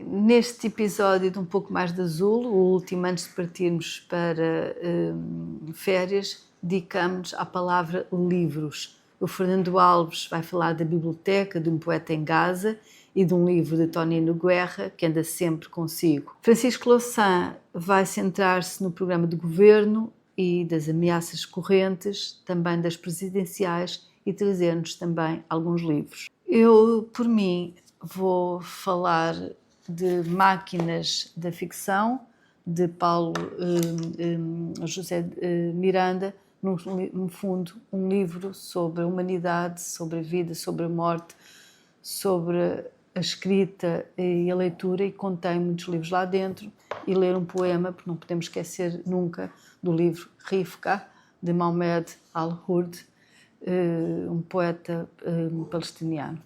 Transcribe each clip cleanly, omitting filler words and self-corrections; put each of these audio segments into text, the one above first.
Neste episódio de Um Pouco Mais de Azul, o último antes de partirmos para férias, dedicamos-nos à palavra livros. O Fernando Alves vai falar da biblioteca de um poeta em Gaza e de um livro de Tonino Guerra, que anda sempre consigo. Francisco Louçã vai centrar-se no programa de governo e das ameaças correntes, também das presidenciais, e trazer-nos também alguns livros. Eu, por mim, vou falar de Máquinas da Ficção, de Paulo José Miranda, no fundo, um livro sobre a humanidade, sobre a vida, sobre a morte, sobre a escrita e a leitura, e contém muitos livros lá dentro, e ler um poema, porque não podemos esquecer nunca do livro Rifka, de Mohamed Al-Hurd, um poeta palestiniano.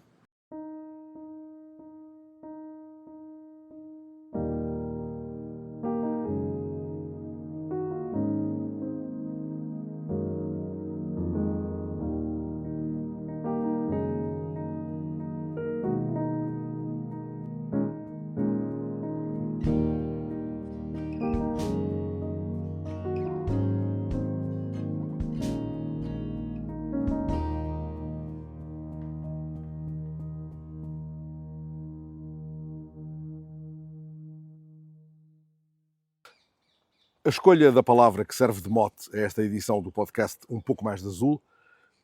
A escolha da palavra que serve de mote a esta edição do podcast Um Pouco Mais de Azul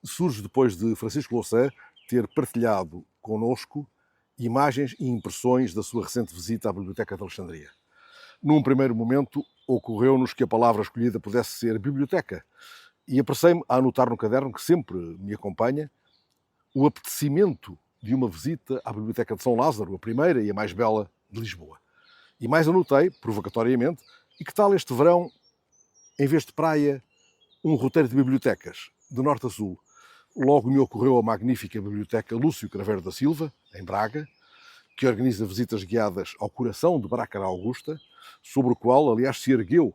surge depois de Francisco Louçã ter partilhado connosco imagens e impressões da sua recente visita à Biblioteca de Alexandria. Num primeiro momento, ocorreu-nos que a palavra escolhida pudesse ser biblioteca, e apressei-me a anotar no caderno que sempre me acompanha o apetecimento de uma visita à Biblioteca de São Lázaro, a primeira e a mais bela de Lisboa. E mais anotei, provocatoriamente, e que tal este verão, em vez de praia, um roteiro de bibliotecas, de norte a sul? Logo me ocorreu a magnífica Biblioteca Lúcio Craveiro da Silva, em Braga, que organiza visitas guiadas ao coração de Brácara Augusta, sobre o qual, aliás, se ergueu.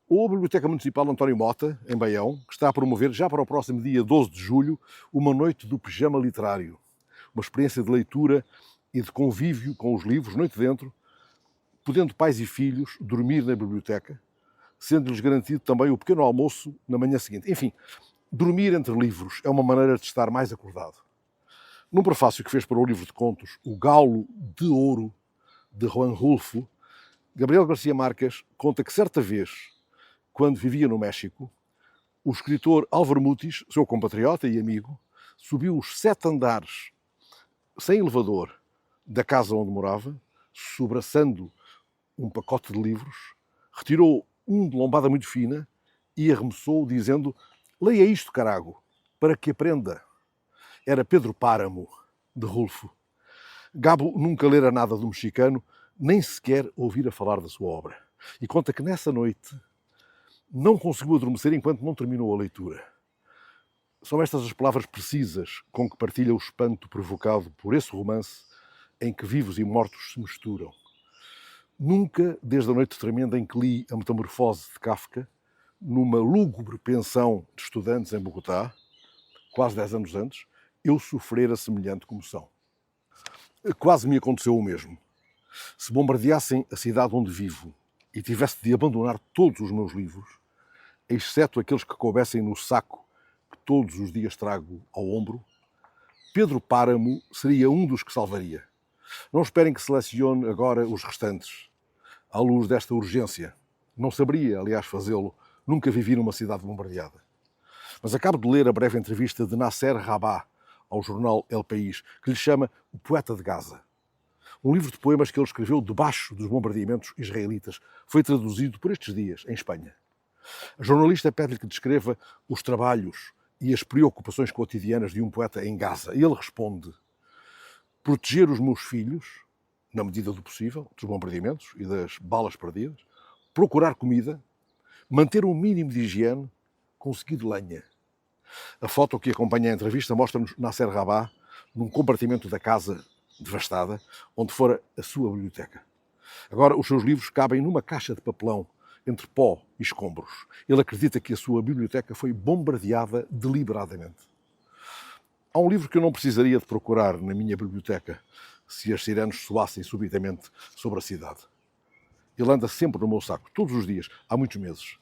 Ou a Biblioteca Municipal António Mota, em Baião, que está a promover, já para o próximo dia 12 de julho, uma noite do pijama literário. Uma experiência de leitura e de convívio com os livros, noite dentro, podendo pais e filhos dormir na biblioteca, sendo-lhes garantido também o pequeno almoço na manhã seguinte. Enfim, dormir entre livros é uma maneira de estar mais acordado. Num prefácio que fez para o livro de contos O Galo de Ouro, de Juan Rulfo, Gabriel Garcia Marques conta que certa vez, quando vivia no México, o escritor Álvaro Mutis, seu compatriota e amigo, subiu os 7 andares, sem elevador, da casa onde morava, sobraçando um pacote de livros, retirou um de lombada muito fina e arremessou, dizendo: "Leia isto, carago, para que aprenda." Era Pedro Páramo, de Rulfo. Gabo nunca lera nada do mexicano, nem sequer ouvira falar da sua obra. E conta que nessa noite não conseguiu adormecer enquanto não terminou a leitura. São estas as palavras precisas com que partilha o espanto provocado por esse romance em que vivos e mortos se misturam. Nunca, desde a noite tremenda em que li A Metamorfose de Kafka, numa lúgubre pensão de estudantes em Bogotá, quase 10 anos antes, eu sofrera semelhante comoção. Quase me aconteceu o mesmo. Se bombardeassem a cidade onde vivo e tivesse de abandonar todos os meus livros, exceto aqueles que coubessem no saco que todos os dias trago ao ombro, Pedro Páramo seria um dos que salvaria. Não esperem que selecione agora os restantes, à luz desta urgência. Não saberia, aliás, fazê-lo. Nunca vivi numa cidade bombardeada. Mas acabo de ler a breve entrevista de Nasser Rabat ao jornal El País, que lhe chama O Poeta de Gaza. Um livro de poemas que ele escreveu debaixo dos bombardeamentos israelitas. Foi traduzido por estes dias, em Espanha. A jornalista pede-lhe que descreva os trabalhos e as preocupações cotidianas de um poeta em Gaza. E ele responde: proteger os meus filhos, na medida do possível, dos bombardeamentos e das balas perdidas, procurar comida, manter um mínimo de higiene, conseguir lenha. A foto que acompanha a entrevista mostra-nos Nasser Rabat num compartimento da casa devastada, onde fora a sua biblioteca. Agora os seus livros cabem numa caixa de papelão, entre pó e escombros. Ele acredita que a sua biblioteca foi bombardeada deliberadamente. Há um livro que eu não precisaria de procurar na minha biblioteca, se as sirenes soassem subitamente sobre a cidade. Ele anda sempre no meu saco, todos os dias, há muitos meses.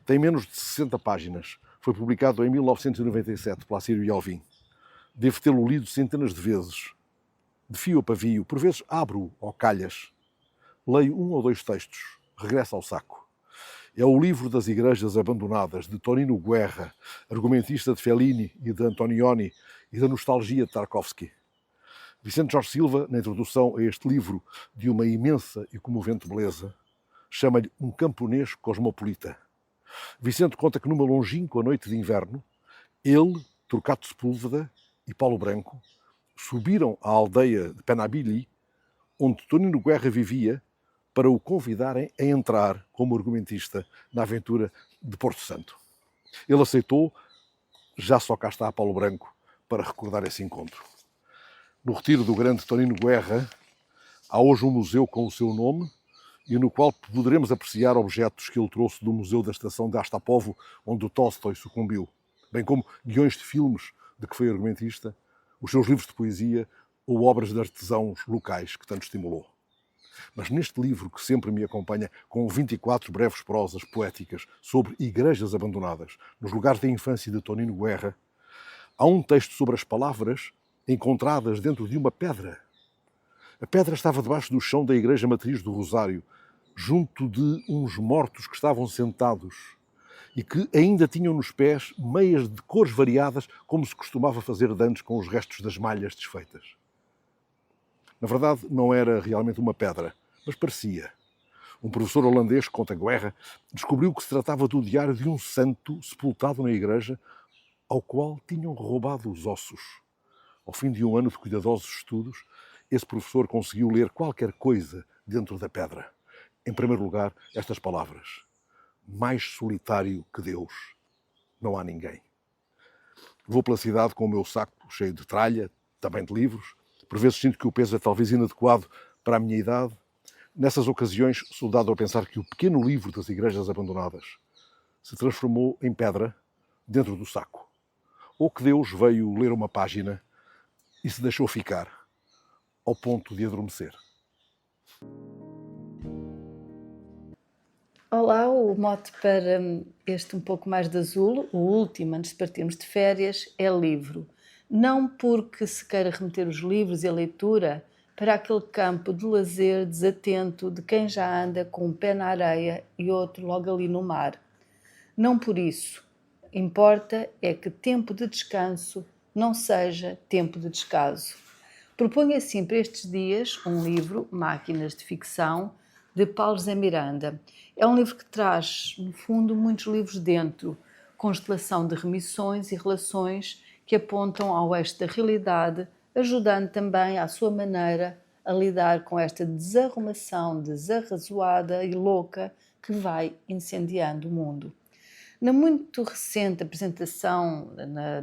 Tem menos de 60 páginas. Foi publicado em 1997 pela Assírio e Alvim. Devo tê-lo lido centenas de vezes. De fio a pavio, por vezes abro-o ao calhas. Leio 1 ou 2 textos. Regresso ao saco. É o livro das igrejas abandonadas, de Tonino Guerra, argumentista de Fellini e de Antonioni, e da nostalgia de Tarkovsky. Vicente Jorge Silva, na introdução a este livro de uma imensa e comovente beleza, chama-lhe um camponês cosmopolita. Vicente conta que numa longínqua noite de inverno, ele, Torquato Sepúlveda e Paulo Branco subiram à aldeia de Penabili, onde Tonino Guerra vivia, para o convidarem a entrar como argumentista na aventura de Porto Santo. Ele aceitou, já só cá está Paulo Branco para recordar esse encontro. No retiro do grande Tonino Guerra, há hoje um museu com o seu nome e no qual poderemos apreciar objetos que ele trouxe do Museu da Estação de Astapovo, onde o Tolstói sucumbiu, bem como guiões de filmes de que foi argumentista, os seus livros de poesia ou obras de artesãos locais que tanto estimulou. Mas neste livro, que sempre me acompanha, com 24 breves prosas poéticas sobre igrejas abandonadas, nos lugares da infância de Tonino Guerra, há um texto sobre as palavras encontradas dentro de uma pedra. A pedra estava debaixo do chão da igreja matriz do Rosário, junto de uns mortos que estavam sentados e que ainda tinham nos pés meias de cores variadas, como se costumava fazer de antes com os restos das malhas desfeitas. Na verdade, não era realmente uma pedra, mas parecia. Um professor holandês, conta Guerra, descobriu que se tratava do diário de um santo sepultado na igreja, ao qual tinham roubado os ossos. Ao fim de um ano de cuidadosos estudos, esse professor conseguiu ler qualquer coisa dentro da pedra. Em primeiro lugar, estas palavras: mais solitário que Deus, não há ninguém. Vou pela cidade com o meu saco cheio de tralha, também de livros. Por vezes sinto que o peso é talvez inadequado para a minha idade. Nessas ocasiões, sou dado a pensar que o pequeno livro das igrejas abandonadas se transformou em pedra dentro do saco. Ou que Deus veio ler uma página e se deixou ficar, ao ponto de adormecer. Olá, o mote para este Um Pouco Mais de Azul, o último antes de partirmos de férias, é livro. Não porque se queira remeter os livros e a leitura para aquele campo de lazer desatento de quem já anda com um pé na areia e outro logo ali no mar. Não por isso. Importa é que tempo de descanso não seja tempo de descaso. Proponho assim para estes dias um livro, Máquinas de Ficção, de Paulo José Miranda. É um livro que traz, no fundo, muitos livros dentro, constelação de remissões e relações que apontam ao eixo da realidade, ajudando também, à sua maneira, a lidar com esta desarrumação desarrazoada e louca que vai incendiando o mundo. Na muito recente apresentação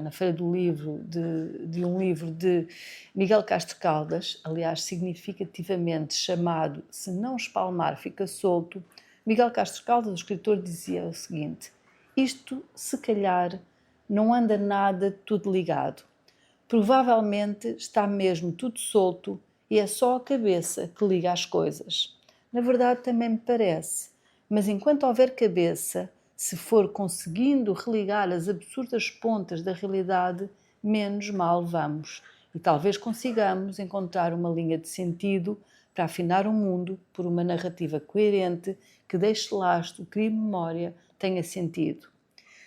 na Feira do Livro de um livro de Miguel Castro Caldas, aliás significativamente chamado Se Não Espalmar Fica Solto, Miguel Castro Caldas, o escritor, dizia o seguinte: isto, se calhar, não anda nada tudo ligado. Provavelmente está mesmo tudo solto e é só a cabeça que liga as coisas. Na verdade também me parece, mas enquanto houver cabeça, se for conseguindo religar as absurdas pontas da realidade, menos mal vamos. E talvez consigamos encontrar uma linha de sentido para afinar o mundo por uma narrativa coerente que deixe lastro, crie memória, tenha sentido.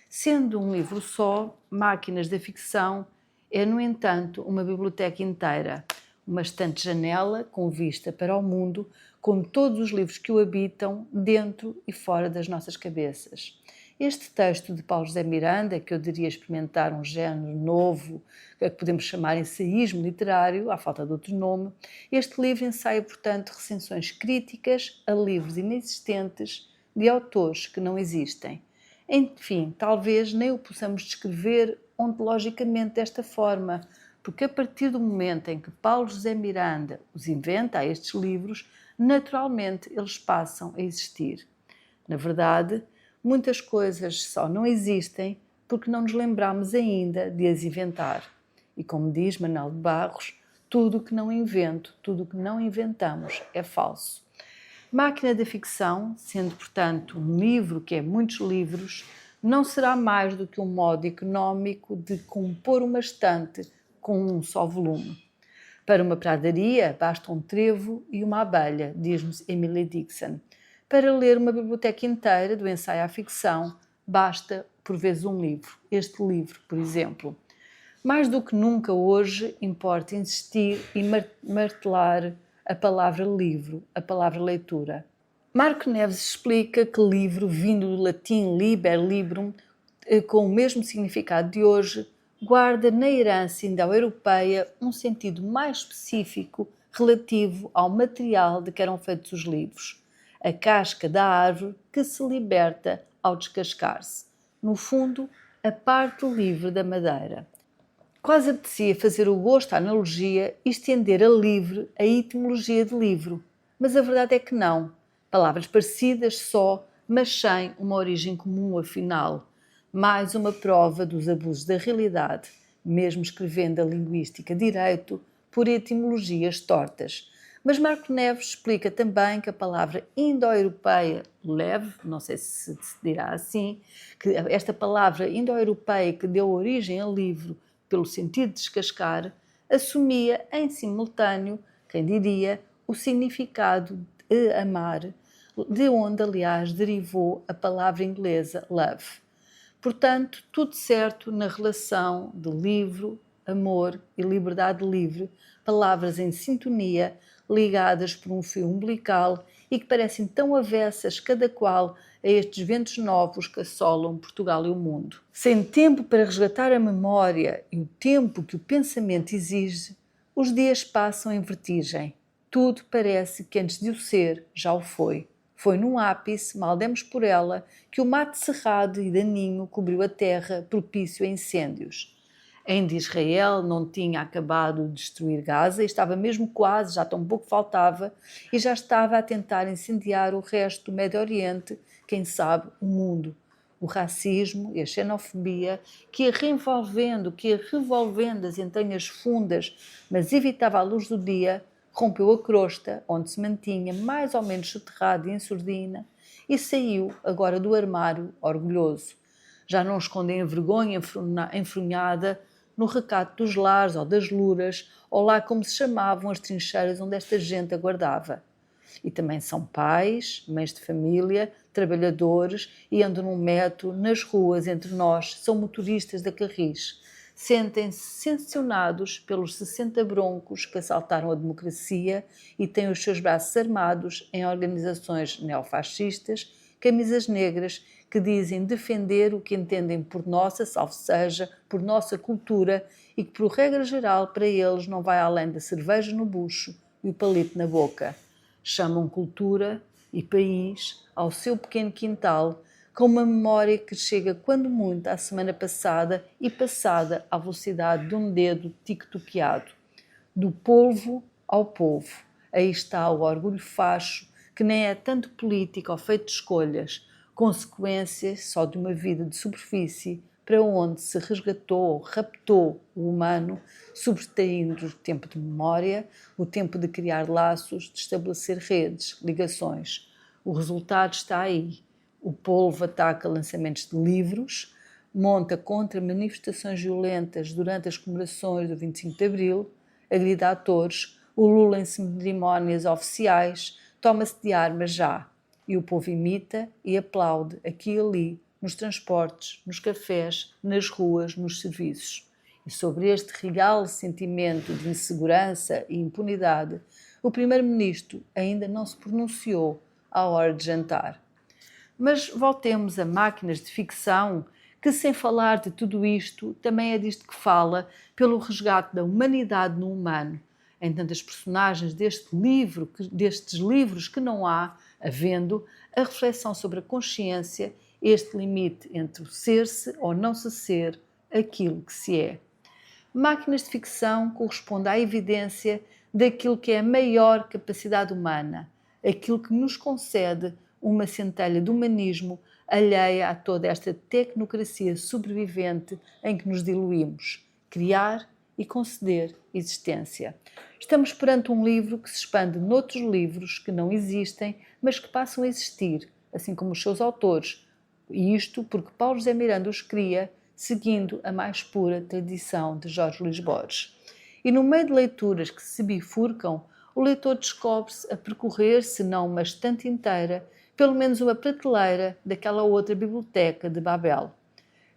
Sendo um livro só, Máquinas da Ficção é, no entanto, uma biblioteca inteira. Uma estante janela com vista para o mundo, com todos os livros que o habitam, dentro e fora das nossas cabeças. Este texto de Paulo José Miranda, que eu diria experimentar um género novo, que podemos chamar ensaísmo literário, à falta de outro nome, este livro ensaia, portanto, recensões críticas a livros inexistentes de autores que não existem. Enfim, talvez nem o possamos descrever ontologicamente desta forma, porque a partir do momento em que Paulo José Miranda os inventa a estes livros, naturalmente eles passam a existir. Na verdade, muitas coisas só não existem porque não nos lembramos ainda de as inventar. E como diz Manuel de Barros, Tudo o que não invento, tudo o que não inventamos é falso. Máquina da ficção, sendo, portanto, um livro que é muitos livros, não será mais do que um modo económico de compor uma estante com um só volume. Para uma pradaria, basta um trevo e uma abelha, diz-nos Emily Dickinson. Para ler uma biblioteca inteira do ensaio à ficção, basta, por vezes, um livro. Este livro, por exemplo. Mais do que nunca hoje, importa insistir e martelar a palavra livro, a palavra leitura. Marco Neves explica que livro, vindo do latim liber librum, com o mesmo significado de hoje, guarda na herança indo-europeia um sentido mais específico relativo ao material de que eram feitos os livros, a casca da árvore que se liberta ao descascar-se. No fundo, a parte livre da madeira. Quase apetecia fazer o gosto à analogia e estender a livre a etimologia de livro, mas a verdade é que não. Palavras parecidas só, mas sem uma origem comum afinal. Mais uma prova dos abusos da realidade, mesmo escrevendo a linguística direito por etimologias tortas. Mas Marco Neves explica também que a palavra indo-europeia, leve, não sei se dirá assim, que esta palavra indo-europeia que deu origem ao livro pelo sentido de descascar, assumia em simultâneo, quem diria, o significado de amar, de onde, aliás, derivou a palavra inglesa love. Portanto, tudo certo na relação de livro, amor e liberdade livre, palavras em sintonia, ligadas por um fio umbilical e que parecem tão avessas, cada qual, a estes ventos novos que assolam Portugal e o mundo. Sem tempo para resgatar a memória e o tempo que o pensamento exige, os dias passam em vertigem. Tudo parece que antes de o ser, já o foi. Foi num ápice, mal demos por ela, que o mato cerrado e daninho cobriu a terra, propício a incêndios. Ainda Israel não tinha acabado de destruir Gaza e estava mesmo quase, já tão pouco faltava, e já estava a tentar incendiar o resto do Médio Oriente, quem sabe o mundo. O racismo e a xenofobia que ia revolvendo as entranhas fundas, mas evitava a luz do dia, rompeu a crosta, onde se mantinha mais ou menos soterrado e em surdina, e saiu agora do armário orgulhoso. Já não escondem a vergonha enfronhada no recato dos lares ou das luras, ou lá como se chamavam as trincheiras onde esta gente aguardava. E também são pais, mães de família, trabalhadores e andam no metro, nas ruas, entre nós, são motoristas da Carris. Sentem-se sensacionados pelos 60 broncos que assaltaram a democracia e têm os seus braços armados em organizações neofascistas, camisas negras que dizem defender o que entendem por nossa, salvo seja, por nossa cultura e que, por regra geral, para eles não vai além da cerveja no bucho e o palito na boca. Chamam cultura e país ao seu pequeno quintal, com uma memória que chega quando muito à semana passada e passada à velocidade de um dedo tic-toqueado. Do polvo ao povo. Aí está o orgulho facho, que nem é tanto político ou feito de escolhas, consequência só de uma vida de superfície para onde se resgatou, raptou o humano, sobretraindo o tempo de memória, o tempo de criar laços, de estabelecer redes, ligações. O resultado está aí. O polvo ataca lançamentos de livros, monta contra manifestações violentas durante as comemorações do 25 de Abril, agride atores, o Lula em cerimónias oficiais, toma-se de armas já. E o povo imita e aplaude aqui e ali, nos transportes, nos cafés, nas ruas, nos serviços. E sobre este real sentimento de insegurança e impunidade, o primeiro-ministro ainda não se pronunciou à hora de jantar. Mas voltemos a máquinas de ficção, que sem falar de tudo isto, também é disto que fala, pelo resgate da humanidade no humano, em tantas personagens destes livros que não há, havendo, a reflexão sobre a consciência, este limite entre o ser-se ou não se ser aquilo que se é. Máquinas de ficção corresponde à evidência daquilo que é a maior capacidade humana, aquilo que nos concede uma centelha de humanismo alheia a toda esta tecnocracia sobrevivente em que nos diluímos. Criar e conceder existência. Estamos perante um livro que se expande noutros livros que não existem, mas que passam a existir, assim como os seus autores. E isto porque Paulo José Miranda os cria, seguindo a mais pura tradição de Jorge Luís Borges. E no meio de leituras que se bifurcam, o leitor descobre-se a percorrer, se não uma estante inteira, pelo menos uma prateleira daquela outra biblioteca de Babel.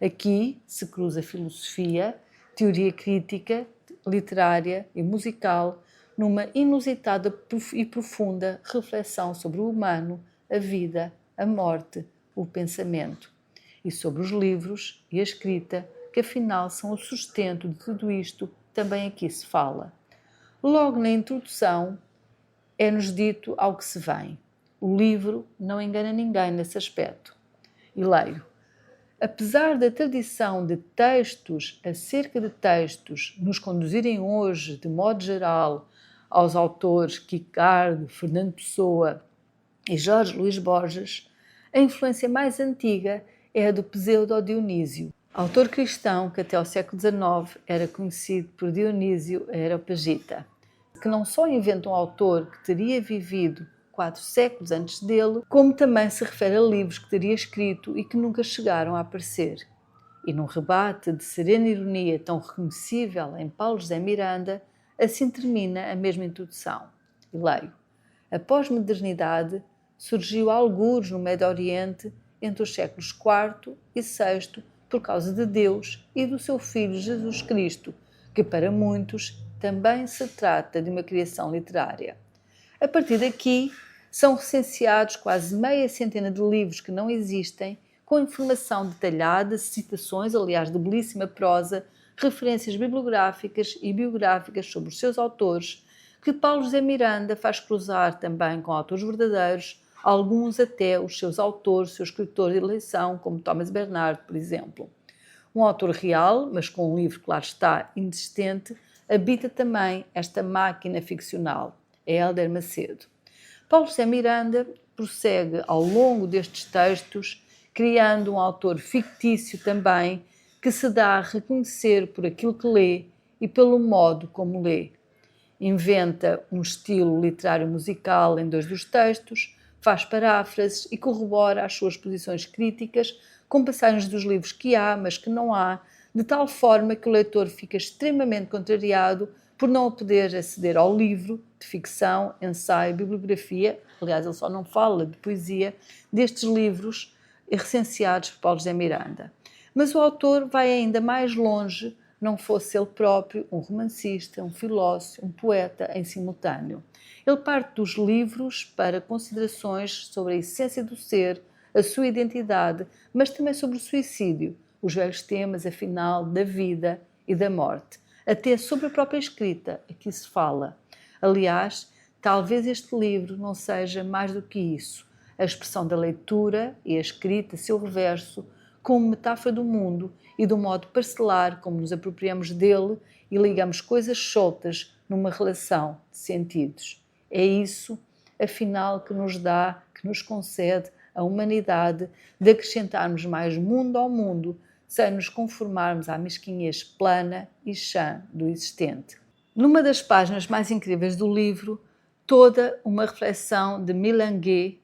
Aqui se cruza filosofia, teoria crítica, literária e musical, numa inusitada e profunda reflexão sobre o humano, a vida, a morte, o pensamento. E sobre os livros e a escrita, que afinal são o sustento de tudo isto, também aqui se fala. Logo na introdução, é-nos dito ao que se vem. O livro não engana ninguém nesse aspecto. E leio. Apesar da tradição de textos acerca de textos nos conduzirem hoje, de modo geral, aos autores Kierkegaard, Fernando Pessoa e Jorge Luís Borges, a influência mais antiga é a do Pseudo-Dionísio, autor cristão que até ao século XIX era conhecido por Dionísio Areopagita, que não só inventa um autor que teria vivido 4 séculos antes dele, como também se refere a livros que teria escrito e que nunca chegaram a aparecer. E num rebate de serena ironia tão reconhecível em Paulo José Miranda, assim termina a mesma introdução. E leio. A pós-modernidade surgiu algures no Médio Oriente entre os séculos IV e VI por causa de Deus e do seu Filho Jesus Cristo, que para muitos também se trata de uma criação literária. A partir daqui, são recenseados quase meia centena de livros que não existem, com informação detalhada, citações, aliás, de belíssima prosa, referências bibliográficas e biográficas sobre os seus autores, que Paulo José Miranda faz cruzar também com autores verdadeiros, alguns até os seus autores, seus escritores de eleição, como Thomas Bernard, por exemplo. Um autor real, mas com um livro, claro está, inexistente, habita também esta máquina ficcional, é Hélder Macedo. Paulo José Miranda prossegue ao longo destes textos, criando um autor fictício também, que se dá a reconhecer por aquilo que lê e pelo modo como lê. Inventa um estilo literário musical em 2 dos textos, faz paráfrases e corrobora as suas posições críticas com passagens dos livros que há, mas que não há, de tal forma que o leitor fica extremamente contrariado por não poder aceder ao livro de ficção, ensaio, bibliografia, aliás, ele só não fala de poesia, destes livros recenseados por Paulo José Miranda. Mas o autor vai ainda mais longe, não fosse ele próprio um romancista, um filósofo, um poeta em simultâneo. Ele parte dos livros para considerações sobre a essência do ser, a sua identidade, mas também sobre o suicídio, os velhos temas, afinal, da vida e da morte. Até sobre a própria escrita, aqui se fala. Aliás, talvez este livro não seja mais do que isso, a expressão da leitura e a escrita, seu reverso, como metáfora do mundo e do modo parcelar como nos apropriamos dele e ligamos coisas soltas numa relação de sentidos. É isso, afinal, que nos dá, que nos concede a humanidade de acrescentarmos mais mundo ao mundo, sem nos conformarmos à mesquinhez plana e chã do existente. Numa das páginas mais incríveis do livro, toda uma reflexão de Milan Gay,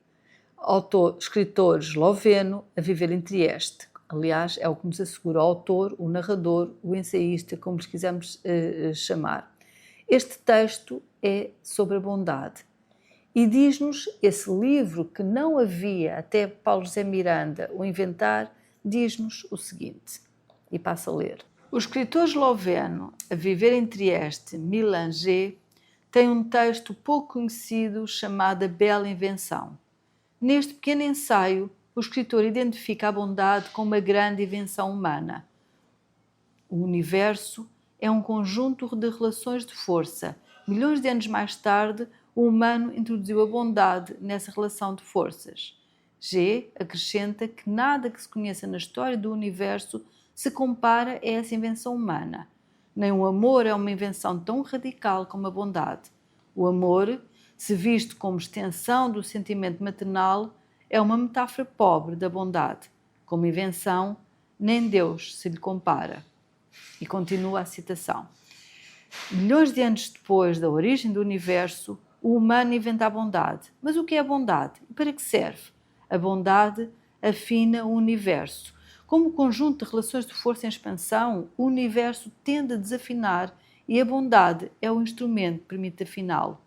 escritor esloveno, a viver em Trieste. Aliás, é o que nos assegura o autor, o narrador, o ensaísta, como lhes quisermos chamar. Este texto é sobre a bondade. E diz-nos esse livro que não havia até Paulo José Miranda o inventar, diz-nos o seguinte, e passo a ler. O escritor esloveno a viver em Trieste, Milan G, tem um texto pouco conhecido chamado A Bela Invenção. Neste pequeno ensaio, o escritor identifica a bondade como uma grande invenção humana. O universo é um conjunto de relações de força. Milhões de anos mais tarde, o humano introduziu a bondade nessa relação de forças. G acrescenta que nada que se conheça na história do universo se compara a essa invenção humana. Nem o amor é uma invenção tão radical como a bondade. O amor, se visto como extensão do sentimento maternal, é uma metáfora pobre da bondade. Como invenção, nem Deus se lhe compara. E continua a citação. Milhões de anos depois da origem do universo, o humano inventa a bondade. Mas o que é a bondade? E para que serve? A bondade afina o universo. Como conjunto de relações de força em expansão, o universo tende a desafinar e a bondade é o instrumento que permite afiná-lo.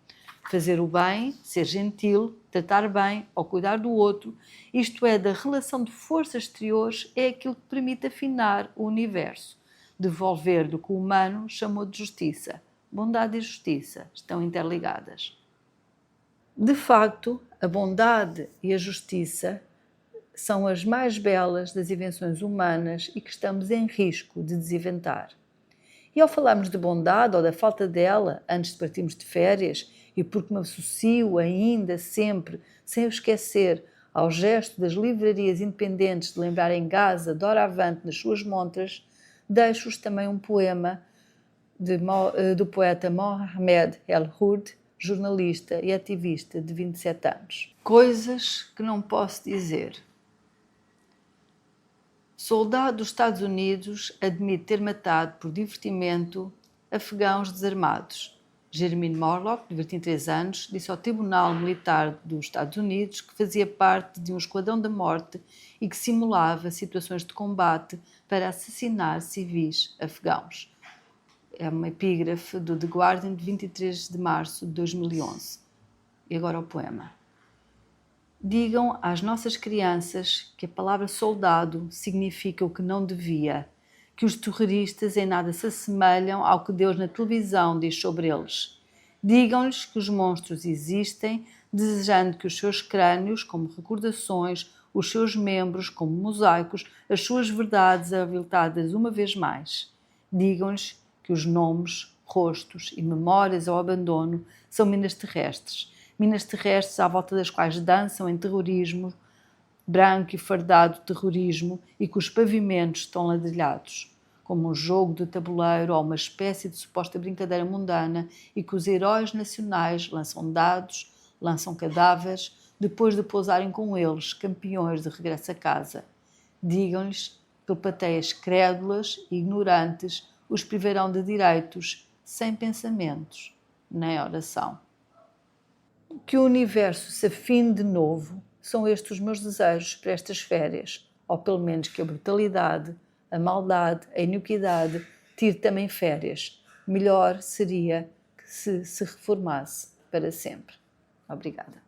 Fazer o bem, ser gentil, tratar bem ou cuidar do outro, isto é, da relação de forças exteriores, é aquilo que permite afinar o universo. Devolver-lhe o que o humano chamou de justiça. Bondade e justiça estão interligadas. De facto, a bondade e a justiça são as mais belas das invenções humanas e que estamos em risco de desinventar. E ao falarmos de bondade ou da falta dela, antes de partirmos de férias, e porque me associo ainda sempre, sem o esquecer, ao gesto das livrarias independentes de lembrar em Gaza, doravante nas suas montras, deixo-vos também um poema do poeta Mohamed El-Houd, jornalista e ativista de 27 anos. Coisas que não posso dizer. Soldado dos Estados Unidos admite ter matado por divertimento afegãos desarmados. Jeremy Morlock, de 23 anos, disse ao Tribunal Militar dos Estados Unidos que fazia parte de um esquadrão da morte e que simulava situações de combate para assassinar civis afegãos. É uma epígrafe do The Guardian de 23 de março de 2011. E agora o poema. Digam às nossas crianças que a palavra soldado significa o que não devia, que os terroristas em nada se assemelham ao que Deus na televisão diz sobre eles. Digam-lhes que os monstros existem, desejando que os seus crânios, como recordações, os seus membros, como mosaicos, as suas verdades aviltadas uma vez mais. Digam-lhes que os nomes, rostos e memórias ao abandono são minas terrestres à volta das quais dançam em terrorismo, branco e fardado terrorismo, e que os pavimentos estão ladrilhados, como um jogo de tabuleiro ou uma espécie de suposta brincadeira mundana, e que os heróis nacionais lançam dados, lançam cadáveres, depois de pousarem com eles, campeões de regresso a casa. Digam-lhes que plateias crédulas e ignorantes os privarão de direitos, sem pensamentos nem oração. Que o universo se afine de novo, são estes os meus desejos para estas férias, ou pelo menos que a brutalidade, a maldade, a iniquidade tire também férias. Melhor seria que se reformasse para sempre. Obrigada.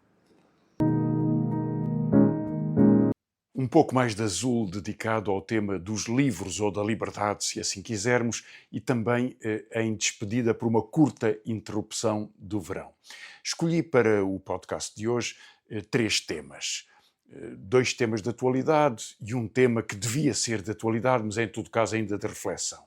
Um pouco mais de azul dedicado ao tema dos livros ou da liberdade, se assim quisermos, e também em despedida por uma curta interrupção do verão. Escolhi para o podcast de hoje 3 temas. 2 temas de atualidade e um tema que devia ser de atualidade, mas em todo caso ainda de reflexão.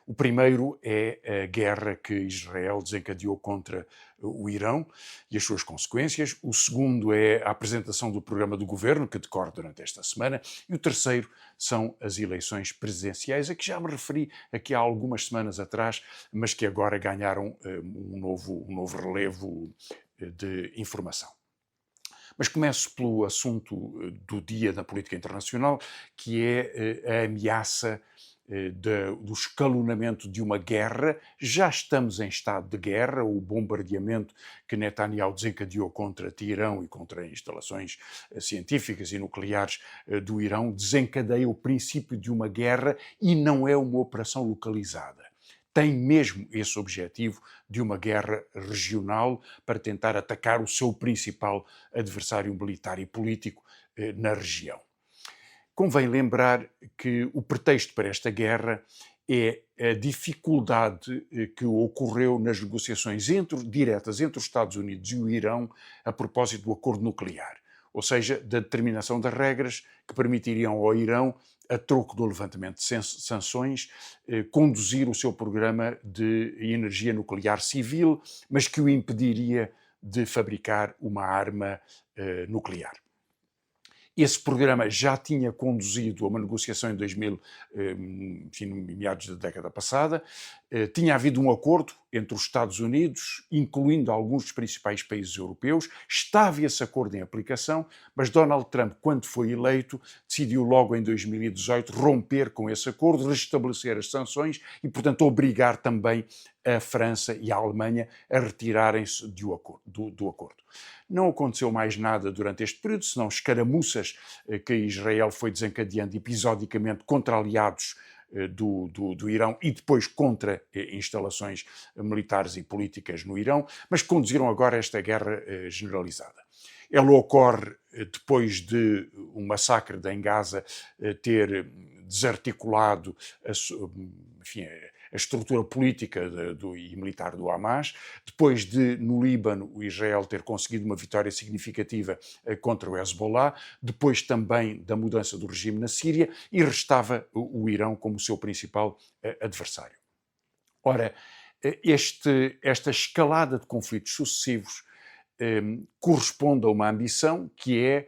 O primeiro é a guerra que Israel desencadeou contra o Irão e as suas consequências. O segundo é a apresentação do programa do governo, que decorre durante esta semana. E o terceiro são as eleições presidenciais, a que já me referi aqui há algumas semanas atrás, mas que agora ganharam um novo relevo de informação. Mas começo pelo assunto do dia da política internacional, que é a ameaça do escalonamento de uma guerra. Já estamos em estado de guerra. O bombardeamento que Netanyahu desencadeou contra Teherão e contra instalações científicas e nucleares do Irão desencadeia o princípio de uma guerra e não é uma operação localizada. Tem mesmo esse objetivo de uma guerra regional para tentar atacar o seu principal adversário militar e político na região. Convém lembrar que o pretexto para esta guerra é a dificuldade que ocorreu nas negociações diretas entre os Estados Unidos e o Irão a propósito do acordo nuclear, ou seja, da determinação das regras que permitiriam ao Irão, a troco do levantamento de sanções, conduzir o seu programa de energia nuclear civil, mas que o impediria de fabricar uma arma nuclear. Esse programa já tinha conduzido a uma negociação em meados da década passada, Tinha havido um acordo entre os Estados Unidos, incluindo alguns dos principais países europeus. Estava esse acordo em aplicação, mas Donald Trump, quando foi eleito, decidiu logo em 2018 romper com esse acordo, restabelecer as sanções e, portanto, obrigar também a França e a Alemanha a retirarem-se do acordo. Não aconteceu mais nada durante este período, senão escaramuças que Israel foi desencadeando episodicamente contra aliados do Irão e depois contra instalações militares e políticas no Irão, mas conduziram agora esta guerra generalizada. Ela ocorre depois de um massacre em Gaza ter desarticulado a estrutura política e militar do Hamas, depois de, no Líbano, o Israel ter conseguido uma vitória significativa contra o Hezbollah, depois também da mudança do regime na Síria, e restava o Irão como seu principal adversário. Ora, esta escalada de conflitos sucessivos corresponde a uma ambição que é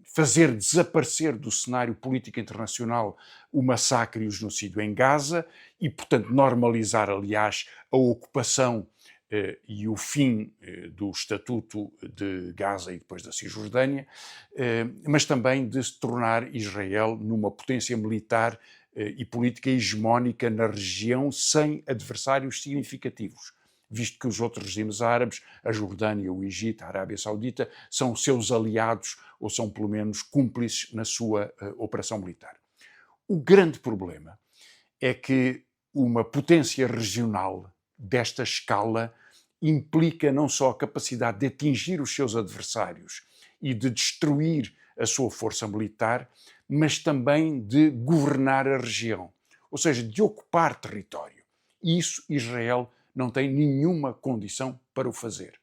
fazer desaparecer do cenário político internacional o massacre e o genocídio em Gaza e, portanto, normalizar, aliás, a ocupação e o fim do Estatuto de Gaza e depois da Cisjordânia, mas também de se tornar Israel numa potência militar e política hegemónica na região sem adversários significativos, visto que os outros regimes árabes, a Jordânia, o Egito, a Arábia Saudita, são seus aliados ou são pelo menos cúmplices na sua operação militar. O grande problema é que uma potência regional desta escala implica não só a capacidade de atingir os seus adversários e de destruir a sua força militar, mas também de governar a região, ou seja, de ocupar território. E isso Israel não tem nenhuma condição para o fazer.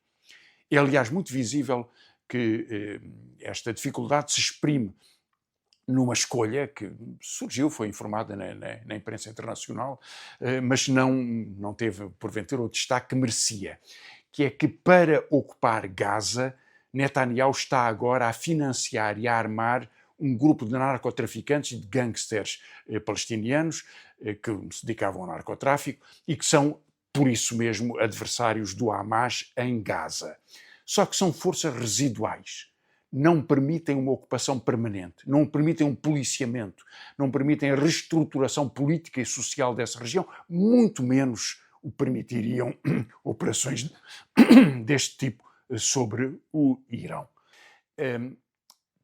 É, aliás, muito visível que esta dificuldade se exprime numa escolha que surgiu, foi informada na imprensa internacional, mas não teve, porventura, o destaque que merecia, que é que para ocupar Gaza, Netanyahu está agora a financiar e a armar um grupo de narcotraficantes e de gangsters palestinianos que se dedicavam ao narcotráfico e que são, por isso mesmo, adversários do Hamas em Gaza. Só que são forças residuais. Não permitem uma ocupação permanente, não permitem um policiamento, não permitem a reestruturação política e social dessa região, muito menos o permitiriam operações deste tipo sobre o Irão.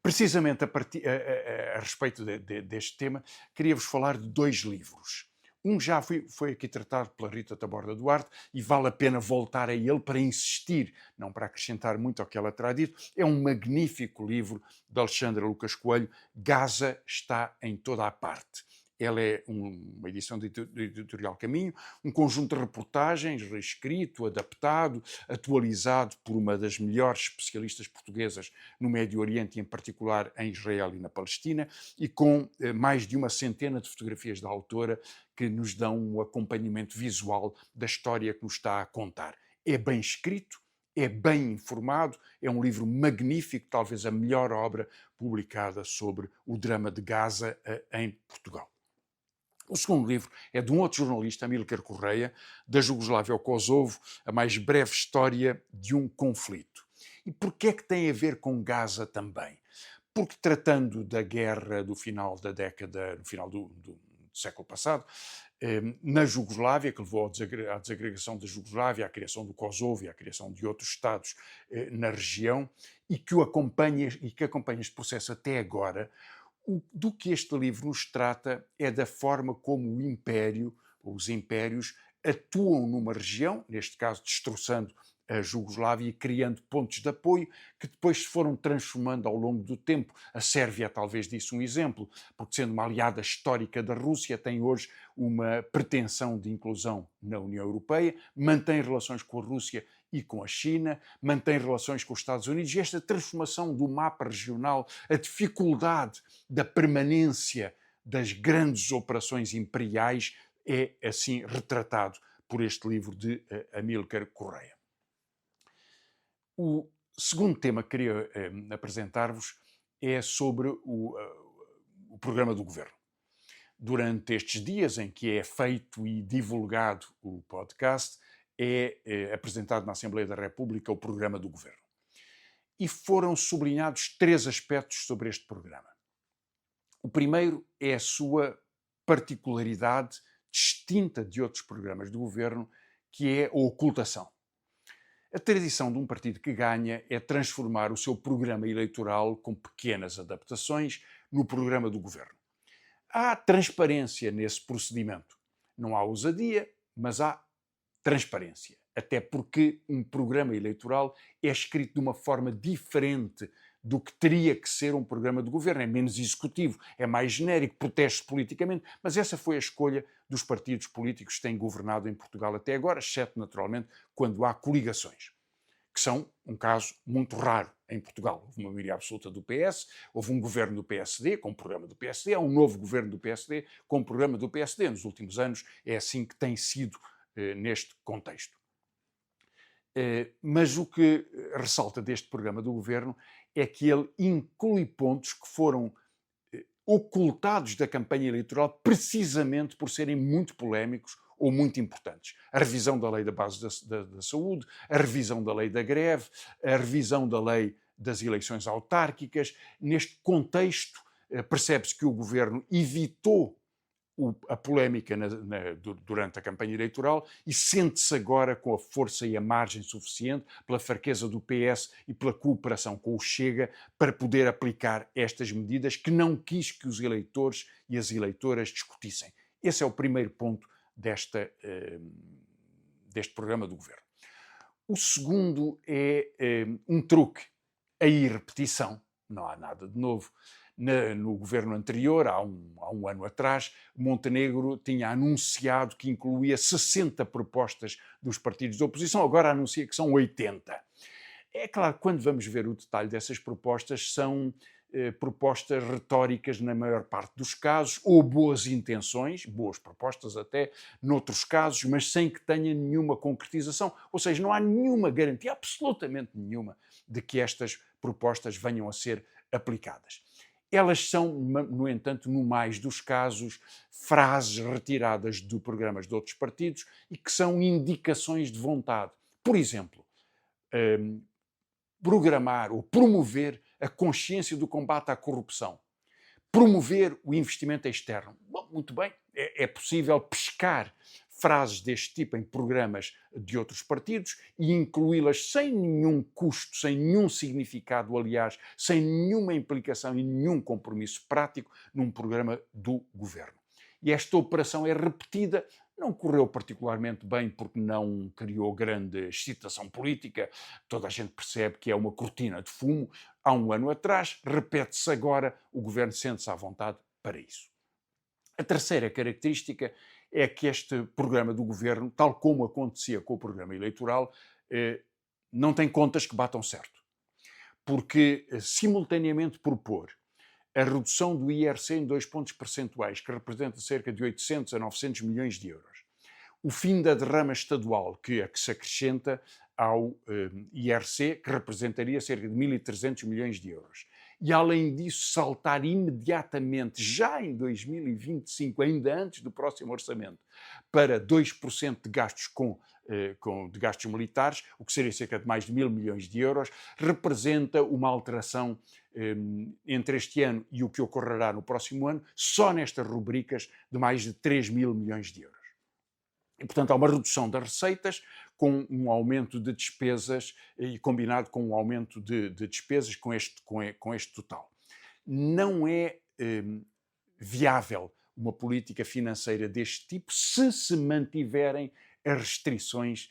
Precisamente a respeito deste tema, queria-vos falar de dois livros. Um já foi aqui tratado pela Rita Taborda Duarte e vale a pena voltar a ele para insistir, não para acrescentar muito ao que ela terá dito. É um magnífico livro de Alexandra Lucas Coelho, Gaza está em toda a parte. Ela é uma edição de Editorial Caminho, um conjunto de reportagens, reescrito, adaptado, atualizado por uma das melhores especialistas portuguesas no Médio Oriente, e em particular em Israel e na Palestina, e com mais de uma centena de fotografias da autora que nos dão um acompanhamento visual da história que nos está a contar. É bem escrito, é bem informado, é um livro magnífico, talvez a melhor obra publicada sobre o drama de Gaza em Portugal. O segundo livro é de um outro jornalista, Amílcar Correia, da Jugoslávia ao Kosovo, a mais breve história de um conflito. E porquê é que tem a ver com Gaza também? Porque tratando da guerra do final da década, no final do século passado, na Jugoslávia, que levou à desagregação da Jugoslávia, à criação do Kosovo e à criação de outros Estados na região, e que acompanha este processo até agora, do que este livro nos trata é da forma como o império, ou os impérios, atuam numa região, neste caso destroçando a Jugoslávia e criando pontos de apoio que depois se foram transformando ao longo do tempo. A Sérvia é talvez disso um exemplo, porque sendo uma aliada histórica da Rússia, tem hoje uma pretensão de inclusão na União Europeia, mantém relações com a Rússia e com a China, mantém relações com os Estados Unidos, e esta transformação do mapa regional, a dificuldade da permanência das grandes operações imperiais é assim retratado por este livro de Amílcar Correia. O segundo tema que queria apresentar-vos é sobre o programa do governo. durante estes dias em que é feito e divulgado o podcast, é apresentado na Assembleia da República o programa do Governo. E foram sublinhados 3 aspectos sobre este programa. O primeiro é a sua particularidade distinta de outros programas do Governo, que é a ocultação. A tradição de um partido que ganha é transformar o seu programa eleitoral, com pequenas adaptações, no programa do Governo. Há transparência nesse procedimento. Não há ousadia, mas há transparência. Até porque um programa eleitoral é escrito de uma forma diferente do que teria que ser um programa de governo. É menos executivo, é mais genérico, protege-se politicamente, mas essa foi a escolha dos partidos políticos que têm governado em Portugal até agora, exceto, naturalmente, quando há coligações, que são um caso muito raro em Portugal. Houve uma maioria absoluta do PS, houve um governo do PSD com o programa do PSD, há um novo governo do PSD com o programa do PSD. Nos últimos anos é assim que tem sido neste contexto. Mas o que ressalta deste programa do Governo é que ele inclui pontos que foram ocultados da campanha eleitoral precisamente por serem muito polémicos ou muito importantes. A revisão da lei da base da saúde, a revisão da lei da greve, a revisão da lei das eleições autárquicas. Neste contexto, percebe-se que o Governo evitou a polémica durante a campanha eleitoral e sente-se agora com a força e a margem suficiente, pela fraqueza do PS e pela cooperação com o Chega, para poder aplicar estas medidas que não quis que os eleitores e as eleitoras discutissem. Esse é o primeiro ponto deste programa do Governo. O segundo é um truque, a irrepetição. Não há nada de novo. No governo anterior, há um ano atrás, Montenegro tinha anunciado que incluía 60 propostas dos partidos de oposição, agora anuncia que são 80. É claro que quando vamos ver o detalhe dessas propostas, são propostas retóricas na maior parte dos casos, ou boas intenções, boas propostas até, noutros casos, mas sem que tenha nenhuma concretização. Ou seja, não há nenhuma garantia, absolutamente nenhuma, de que estas propostas venham a ser aplicadas. Elas são, no entanto, no mais dos casos, frases retiradas de programas de outros partidos e que são indicações de vontade. Por exemplo, programar ou promover a consciência do combate à corrupção. Promover o investimento externo. Bom, muito bem, é possível pescar frases deste tipo em programas de outros partidos e incluí-las sem nenhum custo, sem nenhum significado, aliás, sem nenhuma implicação e nenhum compromisso prático num programa do Governo. E esta operação é repetida, não correu particularmente bem porque não criou grande excitação política, toda a gente percebe que é uma cortina de fumo. Há um ano atrás, repete-se agora, o Governo sente-se à vontade para isso. A terceira característica é que este programa do Governo, tal como acontecia com o programa eleitoral, não tem contas que batam certo. Porque, simultaneamente, propor a redução do IRC em 2 pontos percentuais, que representa cerca de 800 a 900 milhões de euros, o fim da derrama estadual, que se acrescenta ao IRC, que representaria cerca de 1.300 milhões de euros. E, além disso, saltar imediatamente, já em 2025, ainda antes do próximo orçamento, para 2% de gastos de gastos militares, o que seria cerca de mais de 1.000 milhões de euros, representa uma alteração entre este ano e o que ocorrerá no próximo ano, só nestas rubricas, de mais de 3.000 milhões de euros. E, portanto, há uma redução das receitas com um aumento de despesas e combinado com um aumento de despesas com este total. Não é viável uma política financeira deste tipo se mantiverem as restrições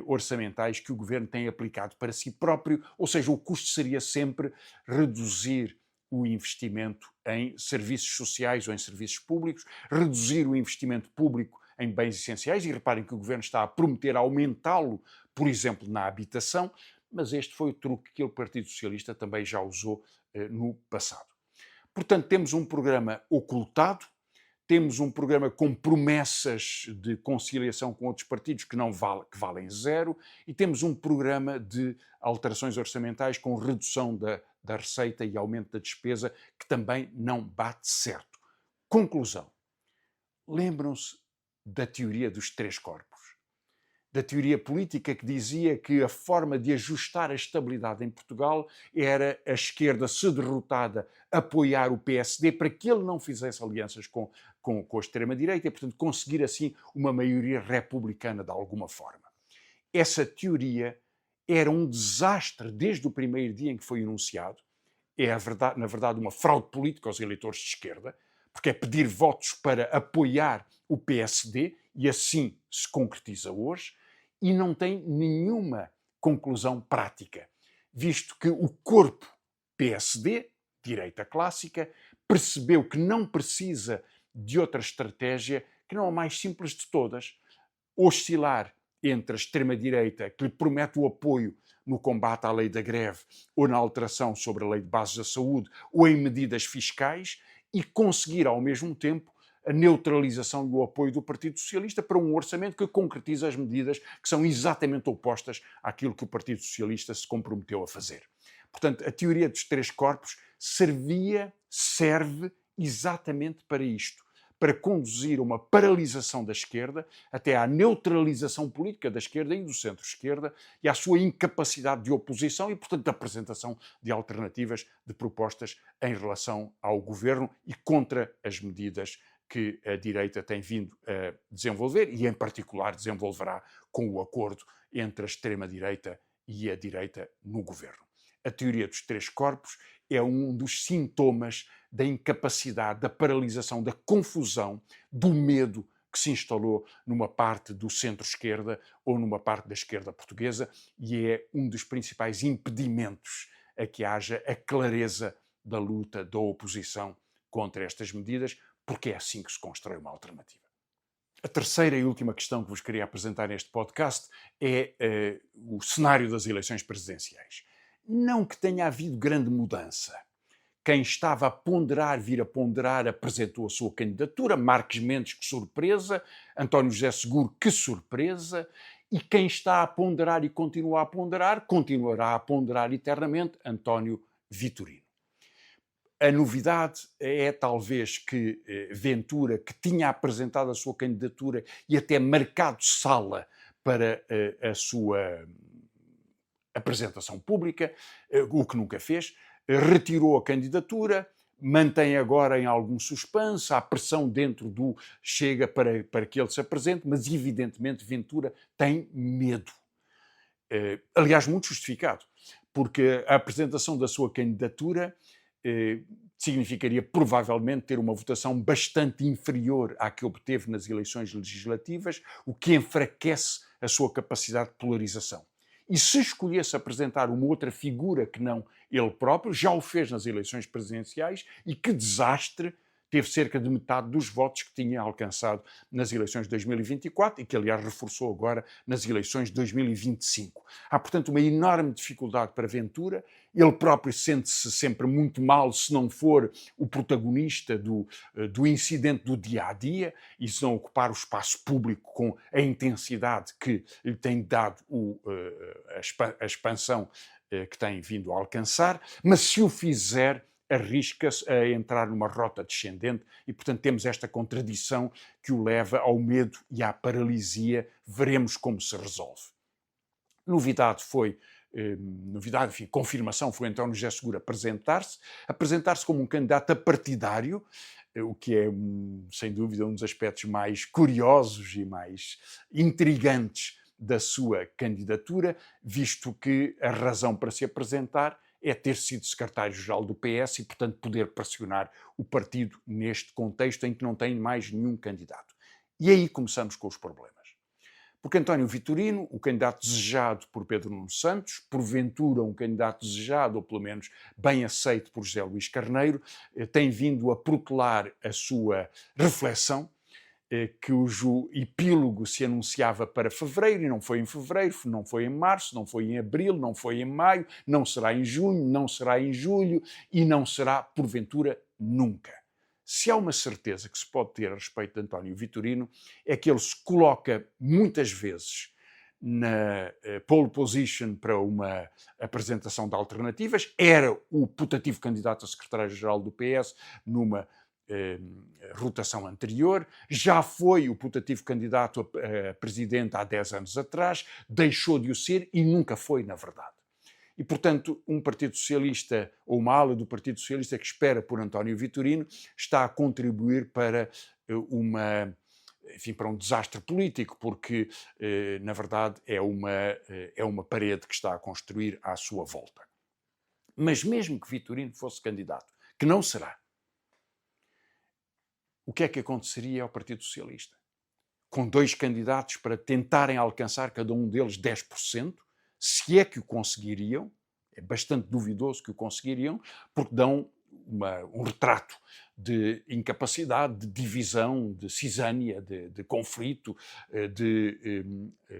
orçamentais que o Governo tem aplicado para si próprio, ou seja, o custo seria sempre reduzir o investimento em serviços sociais ou em serviços públicos, reduzir o investimento público em bens essenciais, e reparem que o Governo está a prometer aumentá-lo, por exemplo, na habitação, mas este foi o truque que o Partido Socialista também já usou no passado. Portanto, temos um programa ocultado, temos um programa com promessas de conciliação com outros partidos que valem zero, e temos um programa de alterações orçamentais com redução da receita e aumento da despesa que também não bate certo. Conclusão. lembram-se da teoria dos três corpos, da teoria política que dizia que a forma de ajustar a estabilidade em Portugal era a esquerda, se derrotada, apoiar o PSD para que ele não fizesse alianças com a extrema-direita e, portanto, conseguir assim uma maioria republicana de alguma forma. Essa teoria era um desastre desde o primeiro dia em que foi enunciado. É, na verdade, uma fraude política aos eleitores de esquerda, porque é pedir votos para apoiar o PSD, e assim se concretiza hoje, e não tem nenhuma conclusão prática, visto que o corpo PSD, direita clássica, percebeu que não precisa de outra estratégia, que não é a mais simples de todas, oscilar entre a extrema-direita, que lhe promete o apoio no combate à lei da greve ou na alteração sobre a lei de bases da saúde ou em medidas fiscais, e conseguir ao mesmo tempo a neutralização e o apoio do Partido Socialista para um orçamento que concretiza as medidas que são exatamente opostas àquilo que o Partido Socialista se comprometeu a fazer. Portanto, a teoria dos três corpos serve exatamente para isto, para conduzir uma paralisação da esquerda até à neutralização política da esquerda e do centro-esquerda e à sua incapacidade de oposição e, portanto, da apresentação de alternativas, de propostas em relação ao governo e contra as medidas que a direita tem vindo a desenvolver e, em particular, desenvolverá com o acordo entre a extrema-direita e a direita no governo. A teoria dos três corpos é um dos sintomas da incapacidade, da paralisação, da confusão, do medo que se instalou numa parte do centro-esquerda ou numa parte da esquerda portuguesa, e é um dos principais impedimentos a que haja a clareza da luta da oposição contra estas medidas, porque é assim que se constrói uma alternativa. A terceira e última questão que vos queria apresentar neste podcast é o cenário das eleições presidenciais. Não que tenha havido grande mudança. Quem estava a ponderar, vir a ponderar, apresentou a sua candidatura. Marques Mendes, que surpresa. António José Seguro, que surpresa. E quem está a ponderar e continua a ponderar, continuará a ponderar eternamente, António Vitorino. A novidade é talvez que Ventura, que tinha apresentado a sua candidatura e até marcado sala para a sua apresentação pública, o que nunca fez, retirou a candidatura, mantém agora em algum suspense, há pressão dentro do Chega para que ele se apresente, mas evidentemente Ventura tem medo. Aliás, muito justificado, porque a apresentação da sua candidatura significaria provavelmente ter uma votação bastante inferior à que obteve nas eleições legislativas, o que enfraquece a sua capacidade de polarização. E se escolhesse apresentar uma outra figura que não ele próprio, já o fez nas eleições presidenciais, e que desastre, teve cerca de metade dos votos que tinha alcançado nas eleições de 2024 e que, aliás, reforçou agora nas eleições de 2025. Há, portanto, uma enorme dificuldade para Ventura. Ele próprio sente-se sempre muito mal se não for o protagonista do incidente do dia-a-dia e se não ocupar o espaço público com a intensidade que lhe tem dado a expansão que tem vindo a alcançar, mas se o fizer, arrisca-se a entrar numa rota descendente e, portanto, temos esta contradição que o leva ao medo e à paralisia. Veremos como se resolve. Enfim, confirmação foi António José Seguro apresentar-se como um candidato apartidário, o que é, sem dúvida, um dos aspectos mais curiosos e mais intrigantes da sua candidatura, visto que a razão para se apresentar é ter sido secretário-geral do PS e, portanto, poder pressionar o partido neste contexto em que não tem mais nenhum candidato. E aí começamos com os problemas. Porque António Vitorino, o candidato desejado por Pedro Nuno Santos, porventura um candidato desejado, ou pelo menos bem aceito por José Luís Carneiro, tem vindo a protelar a sua reflexão, cujo epílogo se anunciava para fevereiro, e não foi em fevereiro, não foi em março, não foi em abril, não foi em maio, não será em junho, não será em julho e não será, porventura, nunca. Se há uma certeza que se pode ter a respeito de António Vitorino, é que ele se coloca muitas vezes na pole position para uma apresentação de alternativas, era o putativo candidato a secretário-geral do PS numa rotação anterior, já foi o putativo candidato a presidente há 10 anos atrás, deixou de o ser e nunca foi, na verdade. E, portanto, um Partido Socialista, ou uma ala do Partido Socialista que espera por António Vitorino, está a contribuir para para um desastre político, porque, na verdade, é uma parede que está a construir à sua volta. Mas mesmo que Vitorino fosse candidato, que não será, o que é que aconteceria ao Partido Socialista? Com 2 candidatos para tentarem alcançar cada um deles 10%, se é que o conseguiriam, é bastante duvidoso que o conseguiriam, porque dão um retrato de incapacidade, de divisão, de cisânia, de conflito, de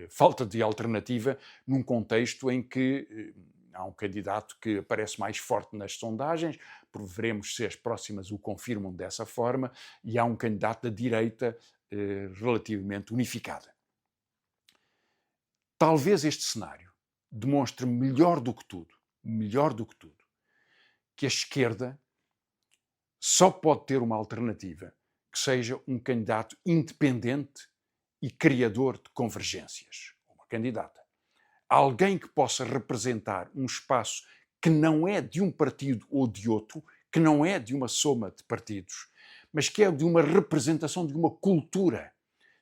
falta de alternativa, num contexto em que há um candidato que aparece mais forte nas sondagens, veremos se as próximas o confirmam dessa forma, e há um candidato da direita relativamente unificada. Talvez este cenário demonstre melhor do que tudo, que a esquerda só pode ter uma alternativa que seja um candidato independente e criador de convergências. Uma candidata. Alguém que possa representar um espaço que não é de um partido ou de outro, que não é de uma soma de partidos, mas que é de uma representação de uma cultura,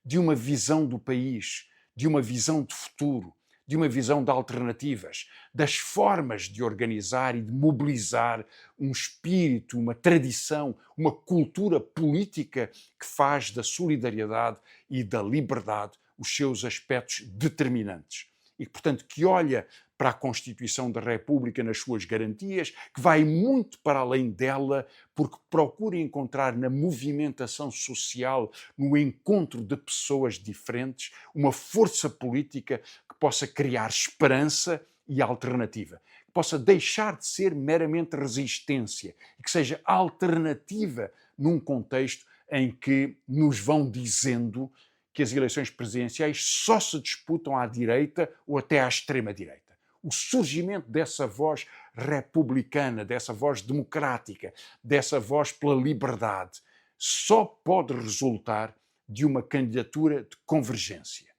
de uma visão do país, de uma visão de futuro, de uma visão de alternativas, das formas de organizar e de mobilizar um espírito, uma tradição, uma cultura política que faz da solidariedade e da liberdade os seus aspectos determinantes. E, portanto, que olha para a Constituição da República nas suas garantias, que vai muito para além dela, porque procura encontrar na movimentação social, no encontro de pessoas diferentes, uma força política que possa criar esperança e alternativa, que possa deixar de ser meramente resistência e que seja alternativa num contexto em que nos vão dizendo que as eleições presidenciais só se disputam à direita ou até à extrema-direita. O surgimento dessa voz republicana, dessa voz democrática, dessa voz pela liberdade, só pode resultar de uma candidatura de convergência.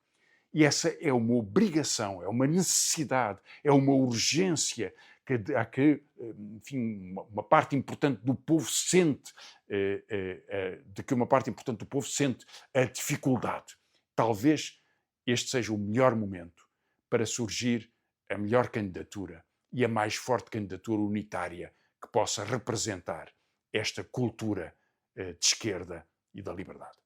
E essa é uma obrigação, é uma necessidade, é uma urgência a que, enfim, uma parte importante do povo sente, a dificuldade. Talvez este seja o melhor momento para surgir a melhor candidatura e a mais forte candidatura unitária que possa representar esta cultura de esquerda e da liberdade.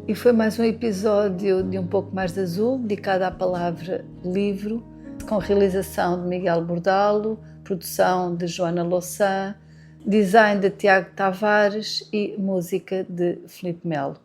E foi mais um episódio de Um Pouco Mais de Azul, dedicado à palavra livro, com realização de Miguel Bordalo, produção de Joana Louçã, design de Tiago Tavares e música de Filipe Melo.